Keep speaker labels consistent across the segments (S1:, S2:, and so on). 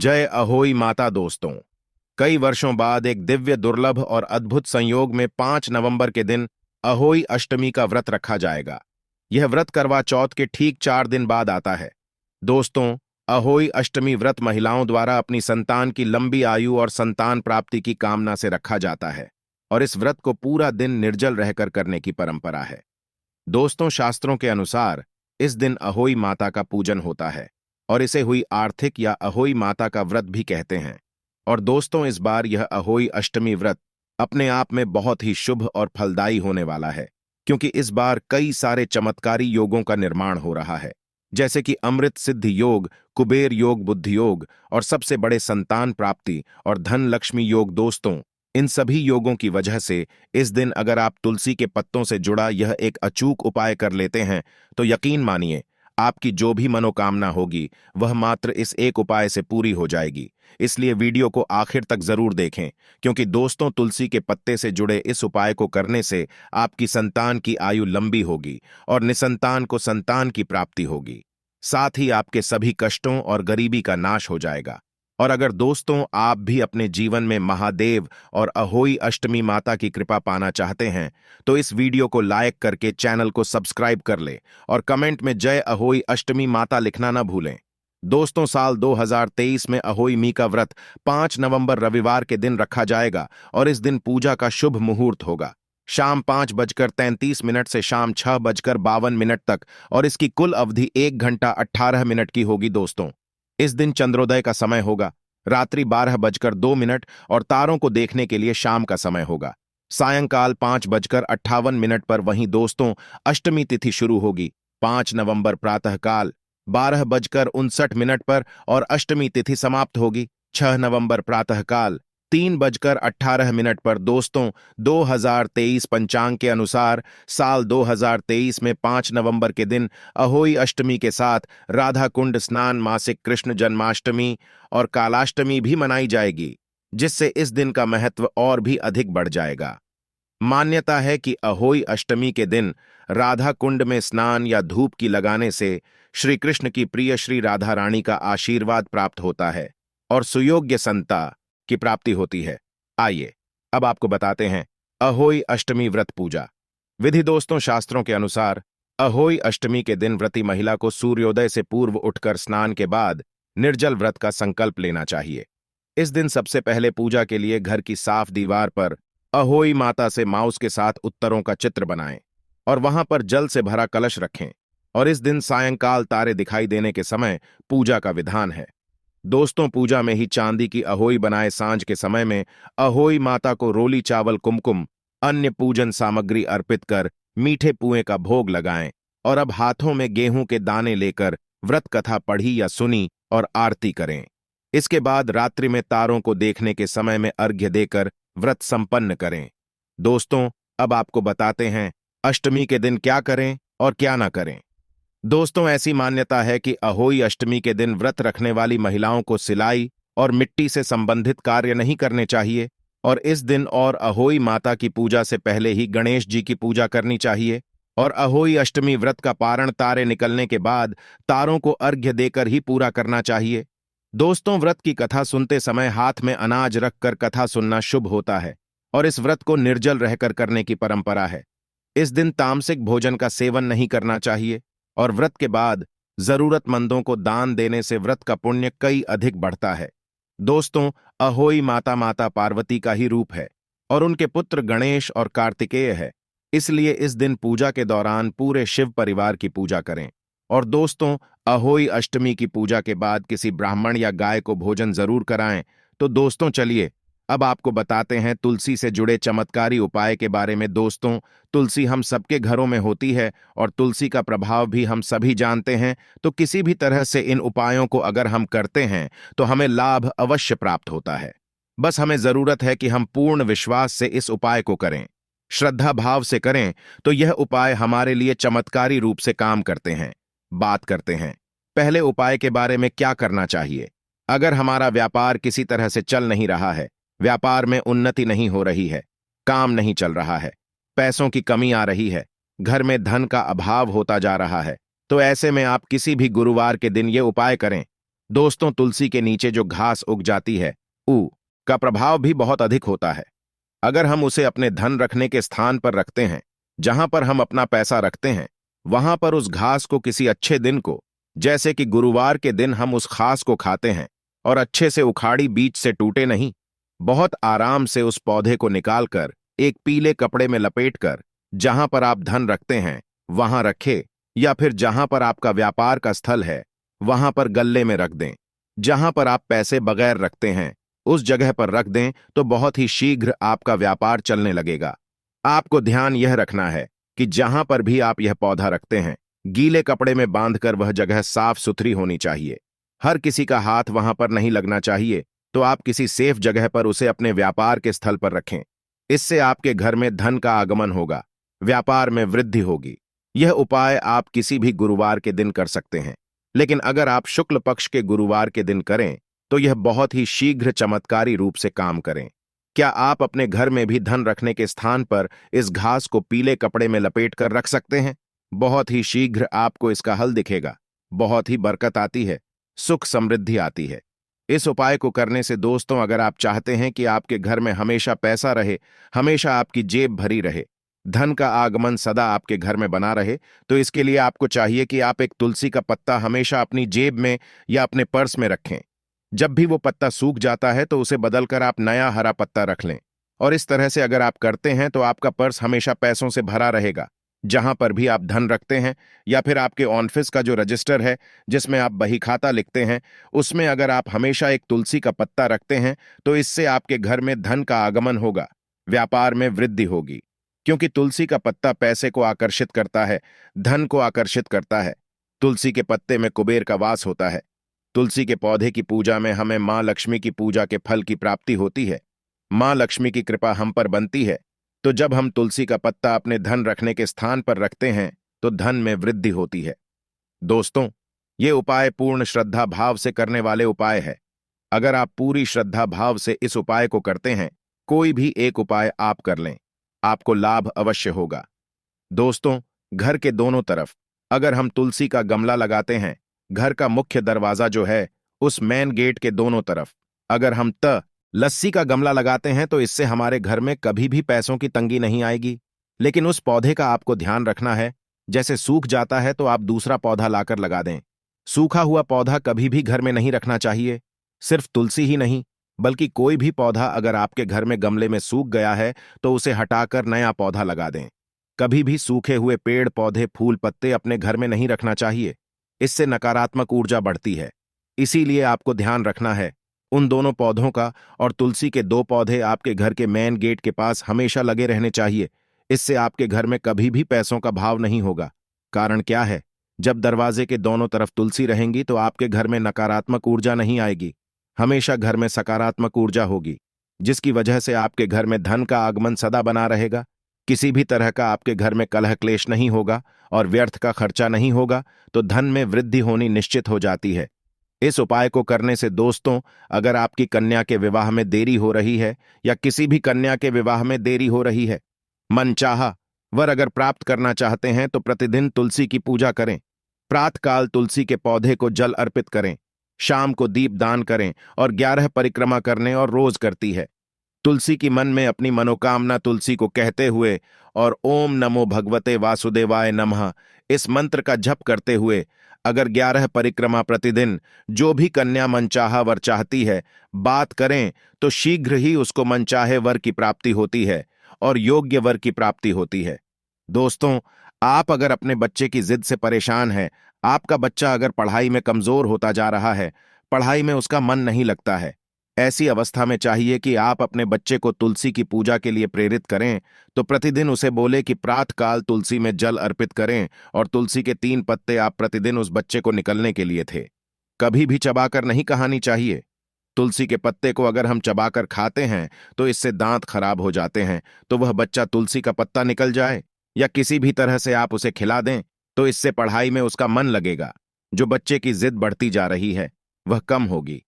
S1: जय अहोई माता दोस्तों। कई वर्षों बाद एक दिव्य दुर्लभ और अद्भुत संयोग में 5 नवंबर के दिन अहोई अष्टमी का व्रत रखा जाएगा। यह व्रत करवा चौथ के ठीक 4 दिन बाद आता है। दोस्तों, अहोई अष्टमी व्रत महिलाओं द्वारा अपनी संतान की लंबी आयु और संतान प्राप्ति की कामना से रखा जाता है और इस व्रत को पूरा दिन निर्जल रहकर करने की परंपरा है। दोस्तों, शास्त्रों के अनुसार इस दिन अहोई माता का पूजन होता है और इसे हुई आर्थिक या अहोई माता का व्रत भी कहते हैं। और दोस्तों, इस बार यह अहोई अष्टमी व्रत अपने आप में बहुत ही शुभ और फलदायी होने वाला है, क्योंकि इस बार कई सारे चमत्कारी योगों का निर्माण हो रहा है, जैसे कि अमृत सिद्धि योग, कुबेर योग, बुद्धि योग और सबसे बड़े संतान प्राप्ति और धन लक्ष्मी योग। दोस्तों, इन सभी योगों की वजह से इस दिन अगर आप तुलसी के पत्तों से जुड़ा यह एक अचूक उपाय कर लेते हैं तो यकीन मानिए, आपकी जो भी मनोकामना होगी वह मात्र इस एक उपाय से पूरी हो जाएगी। इसलिए वीडियो को आखिर तक जरूर देखें, क्योंकि दोस्तों, तुलसी के पत्ते से जुड़े इस उपाय को करने से आपकी संतान की आयु लंबी होगी और निसंतान को संतान की प्राप्ति होगी। साथ ही आपके सभी कष्टों और गरीबी का नाश हो जाएगा। और अगर दोस्तों, आप भी अपने जीवन में महादेव और अहोई अष्टमी माता की कृपा पाना चाहते हैं तो इस वीडियो को लाइक करके चैनल को सब्सक्राइब कर ले और कमेंट में जय अहोई अष्टमी माता लिखना न भूलें। दोस्तों, साल 2023 में अहोई मी का व्रत 5 नवंबर रविवार के दिन रखा जाएगा और इस दिन पूजा का शुभ मुहूर्त होगा शाम 5:33 से शाम 6:52 तक और इसकी कुल अवधि 1 घंटा 18 मिनट की होगी। दोस्तों, इस दिन चंद्रोदय का समय होगा रात्रि 12:02 और तारों को देखने के लिए शाम का समय होगा सायंकाल 5:58 पर। वहीं दोस्तों, अष्टमी तिथि शुरू होगी 5 नवंबर प्रातःकाल 12:59 पर और अष्टमी तिथि समाप्त होगी 6 नवंबर प्रातःकाल 3:18 पर। दोस्तों, 2023 पंचांग के अनुसार साल 2023 में 5 नवंबर के दिन अहोई अष्टमी के साथ राधा कुंड स्नान, मासिक कृष्ण जन्माष्टमी और कालाष्टमी भी मनाई जाएगी, जिससे इस दिन का महत्व और भी अधिक बढ़ जाएगा। मान्यता है कि अहोई अष्टमी के दिन राधा कुंड में स्नान या धूप की लगाने से श्री कृष्ण की प्रिय श्री राधा रानी का आशीर्वाद प्राप्त होता है और सुयोग्य संता की प्राप्ति होती है। आइए अब आपको बताते हैं अहोई अष्टमी व्रत पूजा विधि। दोस्तों, शास्त्रों के अनुसार अहोई अष्टमी के दिन व्रती महिला को सूर्योदय से पूर्व उठकर स्नान के बाद निर्जल व्रत का संकल्प लेना चाहिए। इस दिन सबसे पहले पूजा के लिए घर की साफ दीवार पर अहोई माता से माउस के साथ उत्तरों का चित्र बनाएं और वहां पर जल से भरा कलश रखें। और इस दिन सायंकाल तारे दिखाई देने के समय पूजा का विधान है। दोस्तों, पूजा में ही चांदी की अहोई बनाए सांझ के समय में अहोई माता को रोली चावल, कुमकुम, अन्य पूजन सामग्री अर्पित कर मीठे पुए का भोग लगाएं और अब हाथों में गेहूं के दाने लेकर व्रत कथा पढ़ी या सुनी और आरती करें। इसके बाद रात्रि में तारों को देखने के समय में अर्घ्य देकर व्रत संपन्न करें। दोस्तों, अब आपको बताते हैं अष्टमी के दिन क्या करें और क्या ना करें। दोस्तों, ऐसी मान्यता है कि अहोई अष्टमी के दिन व्रत रखने वाली महिलाओं को सिलाई और मिट्टी से संबंधित कार्य नहीं करने चाहिए और इस दिन और अहोई माता की पूजा से पहले ही गणेश जी की पूजा करनी चाहिए। और अहोई अष्टमी व्रत का पारण तारे निकलने के बाद तारों को अर्घ्य देकर ही पूरा करना चाहिए। दोस्तों, व्रत की कथा सुनते समय हाथ में अनाज रखकर कथा सुनना शुभ होता है और इस व्रत को निर्जल रहकर करने की परंपरा है। इस दिन तामसिक भोजन का सेवन नहीं करना चाहिए और व्रत के बाद जरूरतमंदों को दान देने से व्रत का पुण्य कई अधिक बढ़ता है। दोस्तों, अहोई माता माता पार्वती का ही रूप है और उनके पुत्र गणेश और कार्तिकेय है, इसलिए इस दिन पूजा के दौरान पूरे शिव परिवार की पूजा करें। और दोस्तों, अहोई अष्टमी की पूजा के बाद किसी ब्राह्मण या गाय को भोजन जरूर कराएं। तो दोस्तों, चलिए अब आपको बताते हैं तुलसी से जुड़े चमत्कारी उपाय के बारे में। दोस्तों, तुलसी हम सबके घरों में होती है और तुलसी का प्रभाव भी हम सभी जानते हैं, तो किसी भी तरह से इन उपायों को अगर हम करते हैं तो हमें लाभ अवश्य प्राप्त होता है। बस हमें जरूरत है कि हम पूर्ण विश्वास से इस उपाय को करें, श्रद्धा भाव से करें, तो यह उपाय हमारे लिए चमत्कारी रूप से काम करते हैं। बात करते हैं पहले उपाय के बारे में क्या करना चाहिए। अगर हमारा व्यापार किसी तरह से चल नहीं रहा है, व्यापार में उन्नति नहीं हो रही है, काम नहीं चल रहा है, पैसों की कमी आ रही है, घर में धन का अभाव होता जा रहा है, तो ऐसे में आप किसी भी गुरुवार के दिन ये उपाय करें। दोस्तों, तुलसी के नीचे जो घास उग जाती है, ऊ का प्रभाव भी बहुत अधिक होता है। अगर हम उसे अपने धन रखने के स्थान पर रखते हैं, जहां पर हम अपना पैसा रखते हैं, वहां पर उस घास को किसी अच्छे दिन को, जैसे कि गुरुवार के दिन हम उस घास को खाते हैं और अच्छे से उखाड़ी, बीच से टूटे नहीं, बहुत आराम से उस पौधे को निकालकर एक पीले कपड़े में लपेटकर जहां पर आप धन रखते हैं वहां रखें, या फिर जहां पर आपका व्यापार का स्थल है वहां पर गल्ले में रख दें। जहां पर आप पैसे बगैर रखते हैं उस जगह पर रख दें तो बहुत ही शीघ्र आपका व्यापार चलने लगेगा। आपको ध्यान यह रखना है कि जहां पर भी आप यह पौधा रखते हैं, गीले कपड़े में बांधकर वह जगह साफ सुथरी होनी चाहिए। हर किसी का हाथ वहां पर नहीं लगना चाहिए, तो आप किसी सेफ जगह पर उसे अपने व्यापार के स्थल पर रखें। इससे आपके घर में धन का आगमन होगा, व्यापार में वृद्धि होगी। यह उपाय आप किसी भी गुरुवार के दिन कर सकते हैं, लेकिन अगर आप शुक्ल पक्ष के गुरुवार के दिन करें तो यह बहुत ही शीघ्र चमत्कारी रूप से काम करें। क्या आप अपने घर में भी धन रखने के स्थान पर इस घास को पीले कपड़े में लपेट कर रख सकते हैं? बहुत ही शीघ्र आपको इसका हल दिखेगा। बहुत ही बरकत आती है, सुख समृद्धि आती है। इस उपाय को करने से दोस्तों, अगर आप चाहते हैं कि आपके घर में हमेशा पैसा रहे, हमेशा आपकी जेब भरी रहे, धन का आगमन सदा आपके घर में बना रहे, तो इसके लिए आपको चाहिए कि आप एक तुलसी का पत्ता हमेशा अपनी जेब में या अपने पर्स में रखें। जब भी वो पत्ता सूख जाता है तो उसे बदलकर आप नया हरा पत्ता रख लें, और इस तरह से अगर आप करते हैं तो आपका पर्स हमेशा पैसों से भरा रहेगा। जहां पर भी आप धन रखते हैं, या फिर आपके ऑफिस का जो रजिस्टर है जिसमें आप बही खाता लिखते हैं, उसमें अगर आप हमेशा एक तुलसी का पत्ता रखते हैं तो इससे आपके घर में धन का आगमन होगा, व्यापार में वृद्धि होगी। क्योंकि तुलसी का पत्ता पैसे को आकर्षित करता है, धन को आकर्षित करता है। तुलसी के पत्ते में कुबेर का वास होता है। तुलसी के पौधे की पूजा में हमें मां लक्ष्मी की पूजा के फल की प्राप्ति होती है। मां लक्ष्मी की कृपा हम पर बनती है। तो जब हम तुलसी का पत्ता अपने धन रखने के स्थान पर रखते हैं तो धन में वृद्धि होती है। दोस्तों, ये उपाय पूर्ण श्रद्धा भाव से करने वाले उपाय है। अगर आप पूरी श्रद्धा भाव से इस उपाय को करते हैं, कोई भी एक उपाय आप कर लें, आपको लाभ अवश्य होगा। दोस्तों, घर के दोनों तरफ अगर हम तुलसी का गमला लगाते हैं, घर का मुख्य दरवाजा जो है उस मेन गेट के दोनों तरफ अगर हम लस्सी का गमला लगाते हैं तो इससे हमारे घर में कभी भी पैसों की तंगी नहीं आएगी। लेकिन उस पौधे का आपको ध्यान रखना है, जैसे सूख जाता है तो आप दूसरा पौधा लाकर लगा दें। सूखा हुआ पौधा कभी भी घर में नहीं रखना चाहिए। सिर्फ तुलसी ही नहीं, बल्कि कोई भी पौधा अगर आपके घर में गमले में सूख गया है तो उसे हटाकर नया पौधा लगा दें। कभी भी सूखे हुए पेड़ पौधे फूल पत्ते अपने घर में नहीं रखना चाहिए। इससे नकारात्मक ऊर्जा बढ़ती है। इसीलिए आपको ध्यान रखना है, उन दोनों पौधों का और तुलसी के 2 पौधे आपके घर के मेन गेट के पास हमेशा लगे रहने चाहिए। इससे आपके घर में कभी भी पैसों का भाव नहीं होगा। कारण क्या है? जब दरवाजे के दोनों तरफ तुलसी रहेंगी तो आपके घर में नकारात्मक ऊर्जा नहीं आएगी, हमेशा घर में सकारात्मक ऊर्जा होगी, जिसकी वजह से आपके घर में धन का आगमन सदा बना रहेगा। किसी भी तरह का आपके घर में कलह क्लेश नहीं होगा और व्यर्थ का खर्चा नहीं होगा, तो धन में वृद्धि होनी निश्चित हो जाती है। इस उपाय को करने से दोस्तों, अगर आपकी कन्या के विवाह में देरी हो रही है या किसी भी कन्या के विवाह में देरी हो रही है, मनचाहा वर अगर प्राप्त करना चाहते हैं तो प्रतिदिन तुलसी की पूजा करें। प्रातःकाल तुलसी के पौधे को जल अर्पित करें, शाम को दीप दान करें और 11 परिक्रमा करने और रोज करती है। तुलसी की मन में अपनी मनोकामना तुलसी को कहते हुए और ओम नमो भगवते वासुदेवाय नमः इस मंत्र का जप करते हुए अगर 11 परिक्रमा प्रतिदिन जो भी कन्या मनचाहा वर चाहती है बात करें तो शीघ्र ही उसको मनचाहे वर की प्राप्ति होती है और योग्य वर की प्राप्ति होती है। दोस्तों, आप अगर अपने बच्चे की जिद से परेशान हैं, आपका बच्चा अगर पढ़ाई में कमजोर होता जा रहा है, पढ़ाई में उसका मन नहीं लगता है, ऐसी अवस्था में चाहिए कि आप अपने बच्चे को तुलसी की पूजा के लिए प्रेरित करें, तो प्रतिदिन उसे बोले कि प्रातःकाल तुलसी में जल अर्पित करें और तुलसी के 3 पत्ते आप प्रतिदिन उस बच्चे को निकलने के लिए थे। कभी भी चबाकर नहीं खानी चाहिए। तुलसी के पत्ते को अगर हम चबाकर खाते हैं तो इससे दांत खराब हो जाते हैं, तो वह बच्चा तुलसी का पत्ता निकल जाए या किसी भी तरह से आप उसे खिला दें तो इससे पढ़ाई में उसका मन लगेगा। जो बच्चे की जिद बढ़ती जा रही है वह कम होगी।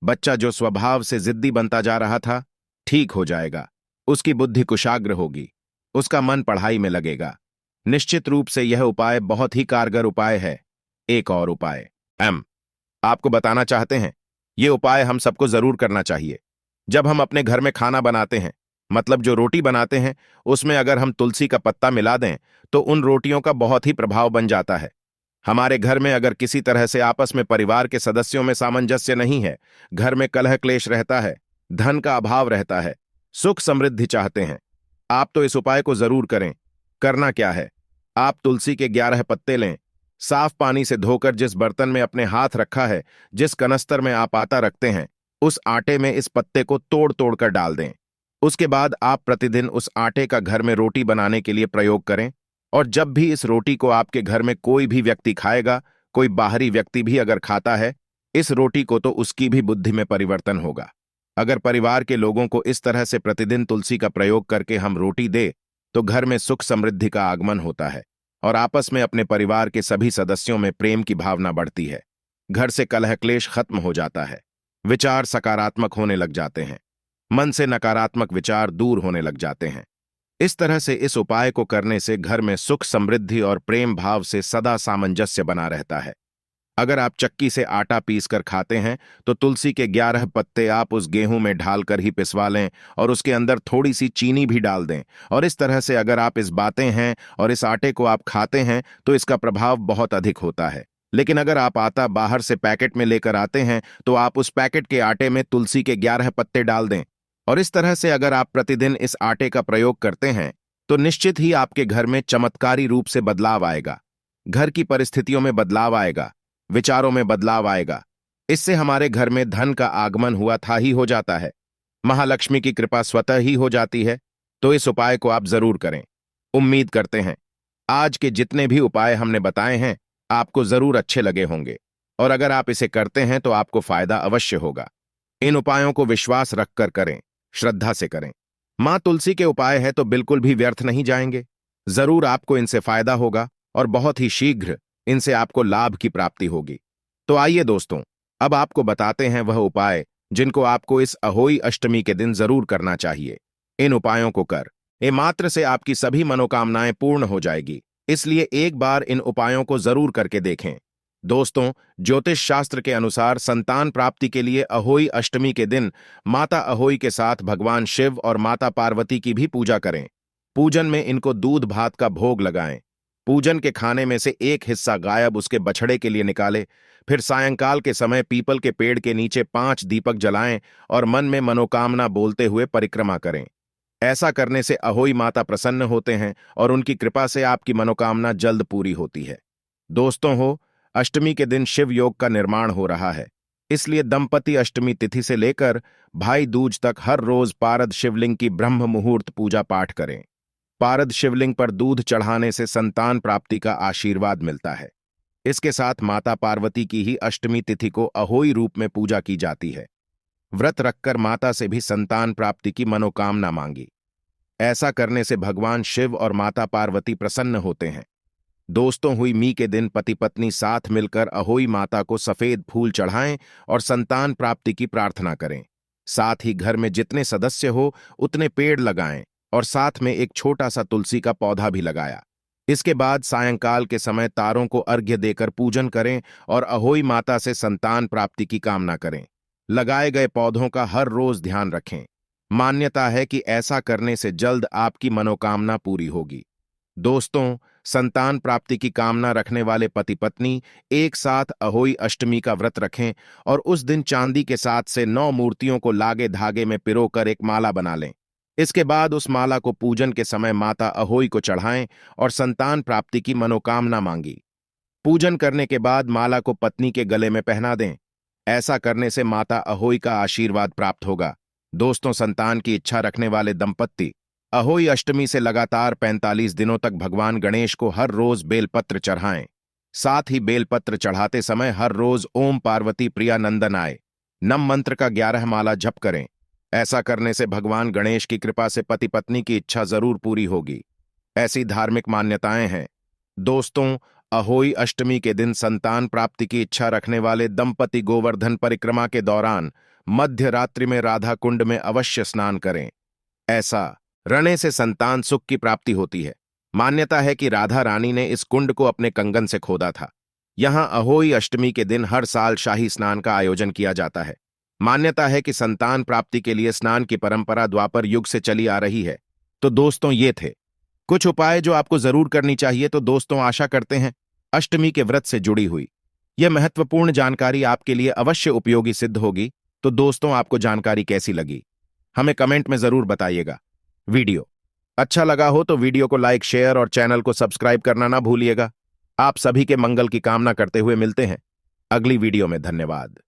S1: बच्चा जो स्वभाव से जिद्दी बनता जा रहा था, ठीक हो जाएगा। उसकी बुद्धि कुशाग्र होगी, उसका मन पढ़ाई में लगेगा। निश्चित रूप से यह उपाय बहुत ही कारगर उपाय है। एक और उपाय आपको बताना चाहते हैं, ये उपाय हम सबको जरूर करना चाहिए। जब हम अपने घर में खाना बनाते हैं, मतलब जो रोटी बनाते हैं, उसमें अगर हम तुलसी का पत्ता मिला दें तो उन रोटियों का बहुत ही प्रभाव बन जाता है। हमारे घर में अगर किसी तरह से आपस में परिवार के सदस्यों में सामंजस्य नहीं है, घर में कलह क्लेश रहता है, धन का अभाव रहता है, सुख समृद्धि चाहते हैं, आप तो इस उपाय को जरूर करें। करना क्या है, आप तुलसी के 11 पत्ते लें, साफ पानी से धोकर जिस बर्तन में अपने हाथ रखा है, जिस कनस्तर में आप आटा रखते हैं, उस आटे में इस पत्ते को तोड़ तोड़ कर डाल दें। उसके बाद आप प्रतिदिन उस आटे का घर में रोटी बनाने के लिए प्रयोग करें। और जब भी इस रोटी को आपके घर में कोई भी व्यक्ति खाएगा, कोई बाहरी व्यक्ति भी अगर खाता है, इस रोटी को तो उसकी भी बुद्धि में परिवर्तन होगा। अगर परिवार के लोगों को इस तरह से प्रतिदिन तुलसी का प्रयोग करके हम रोटी दे, तो घर में सुख समृद्धि का आगमन होता है और आपस में अपने परिवार के सभी सदस्यों में प्रेम की भावना बढ़ती है। घर से कलह क्लेश खत्म हो जाता है, विचार सकारात्मक होने लग जाते हैं, मन से नकारात्मक विचार दूर होने लग जाते हैं। इस तरह से इस उपाय को करने से घर में सुख समृद्धि और प्रेम भाव से सदा सामंजस्य बना रहता है। अगर आप चक्की से आटा पीसकर खाते हैं तो तुलसी के 11 पत्ते आप उस गेहूं में ढालकर ही पिसवा लें और उसके अंदर थोड़ी सी चीनी भी डाल दें। और इस तरह से अगर आप इस बातें हैं और इस आटे को आप खाते हैं तो इसका प्रभाव बहुत अधिक होता है। लेकिन अगर आप आटा बाहर से पैकेट में लेकर आते हैं तो आप उस पैकेट के आटे में तुलसी के 11 पत्ते डाल दें। और इस तरह से अगर आप प्रतिदिन इस आटे का प्रयोग करते हैं तो निश्चित ही आपके घर में चमत्कारी रूप से बदलाव आएगा। घर की परिस्थितियों में बदलाव आएगा, विचारों में बदलाव आएगा। इससे हमारे घर में धन का आगमन हुआ था ही हो जाता है, महालक्ष्मी की कृपा स्वतः ही हो जाती है। तो इस उपाय को आप जरूर करें। उम्मीद करते हैं आज के जितने भी उपाय हमने बताए हैं आपको जरूर अच्छे लगे होंगे और अगर आप इसे करते हैं तो आपको फायदा अवश्य होगा। इन उपायों को विश्वास रखकर करें, श्रद्धा से करें। मां तुलसी के उपाय है तो बिल्कुल भी व्यर्थ नहीं जाएंगे। जरूर आपको इनसे फायदा होगा और बहुत ही शीघ्र इनसे आपको लाभ की प्राप्ति होगी। तो आइए दोस्तों, अब आपको बताते हैं वह उपाय जिनको आपको इस अहोई अष्टमी के दिन जरूर करना चाहिए। इन उपायों को कर ए मात्र से आपकी सभी मनोकामनाएं पूर्ण हो जाएगी, इसलिए एक बार इन उपायों को जरूर करके देखें। दोस्तों, ज्योतिष शास्त्र के अनुसार संतान प्राप्ति के लिए अहोई अष्टमी के दिन माता अहोई के साथ भगवान शिव और माता पार्वती की भी पूजा करें। पूजन में इनको दूध भात का भोग लगाएं। पूजन के खाने में से एक हिस्सा गायब उसके बछड़े के लिए निकाले। फिर सायंकाल के समय पीपल के पेड़ के नीचे 5 दीपक जलाएं और मन में मनोकामना बोलते हुए परिक्रमा करें। ऐसा करने से अहोई माता प्रसन्न होते हैं और उनकी कृपा से आपकी मनोकामना जल्द पूरी होती है। दोस्तों हो, अष्टमी के दिन शिव योग का निर्माण हो रहा है, इसलिए दंपति अष्टमी तिथि से लेकर भाई दूज तक हर रोज पारद शिवलिंग की ब्रह्म मुहूर्त पूजा पाठ करें। पारद शिवलिंग पर दूध चढ़ाने से संतान प्राप्ति का आशीर्वाद मिलता है। इसके साथ माता पार्वती की ही अष्टमी तिथि को अहोई रूप में पूजा की जाती है। व्रत रखकर माता से भी संतान प्राप्ति की मनोकामना मांगी। ऐसा करने से भगवान शिव और माता पार्वती प्रसन्न होते हैं। दोस्तों, हुई मी के दिन पति पत्नी साथ मिलकर अहोई माता को सफेद फूल चढ़ाएं और संतान प्राप्ति की प्रार्थना करें। साथ ही घर में जितने सदस्य हो उतने पेड़ लगाएं और साथ में एक छोटा सा तुलसी का पौधा भी लगाया। इसके बाद सायंकाल के समय तारों को अर्घ्य देकर पूजन करें और अहोई माता से संतान प्राप्ति की कामना करें। लगाए गए पौधों का हर रोज ध्यान रखें। मान्यता है कि ऐसा करने से जल्द आपकी मनोकामना पूरी होगी। दोस्तों, संतान प्राप्ति की कामना रखने वाले पति पत्नी एक साथ अहोई अष्टमी का व्रत रखें और उस दिन चांदी के साथ से 9 मूर्तियों को लागे धागे में पिरोकर एक माला बना लें। इसके बाद उस माला को पूजन के समय माता अहोई को चढ़ाएं और संतान प्राप्ति की मनोकामना मांगी। पूजन करने के बाद माला को पत्नी के गले में पहना दें। ऐसा करने से माता अहोई का आशीर्वाद प्राप्त होगा। दोस्तों, संतान की इच्छा रखने वाले दंपत्ति अहोई अष्टमी से लगातार 45 दिनों तक भगवान गणेश को हर रोज बेलपत्र चढ़ाएं। साथ ही बेलपत्र चढ़ाते समय हर रोज ओम पार्वती प्रिया नंदनाय नम मंत्र का 11 माला जप करें। ऐसा करने से भगवान गणेश की कृपा से पति पत्नी की इच्छा जरूर पूरी होगी। ऐसी धार्मिक मान्यताएं हैं। दोस्तों, अहोई अष्टमी के दिन संतान प्राप्ति की इच्छा रखने वाले दंपति गोवर्धन परिक्रमा के दौरान मध्य रात्रि में राधा कुंड में अवश्य स्नान करें। ऐसा रहने से संतान सुख की प्राप्ति होती है। मान्यता है कि राधा रानी ने इस कुंड को अपने कंगन से खोदा था। यहाँ अहोई अष्टमी के दिन हर साल शाही स्नान का आयोजन किया जाता है। मान्यता है कि संतान प्राप्ति के लिए स्नान की परंपरा द्वापर युग से चली आ रही है। तो दोस्तों, ये थे कुछ उपाय जो आपको जरूर करनी चाहिए। तो दोस्तों, आशा करते हैं अष्टमी के व्रत से जुड़ी हुई यह महत्वपूर्ण जानकारी आपके लिए अवश्य उपयोगी सिद्ध होगी। तो दोस्तों, आपको जानकारी कैसी लगी हमें कमेंट में जरूर बताइएगा। वीडियो अच्छा लगा हो तो वीडियो को लाइक, शेयर और चैनल को सब्सक्राइब करना ना भूलिएगा। आप सभी के मंगल की कामना करते हुए मिलते हैं अगली वीडियो में। धन्यवाद।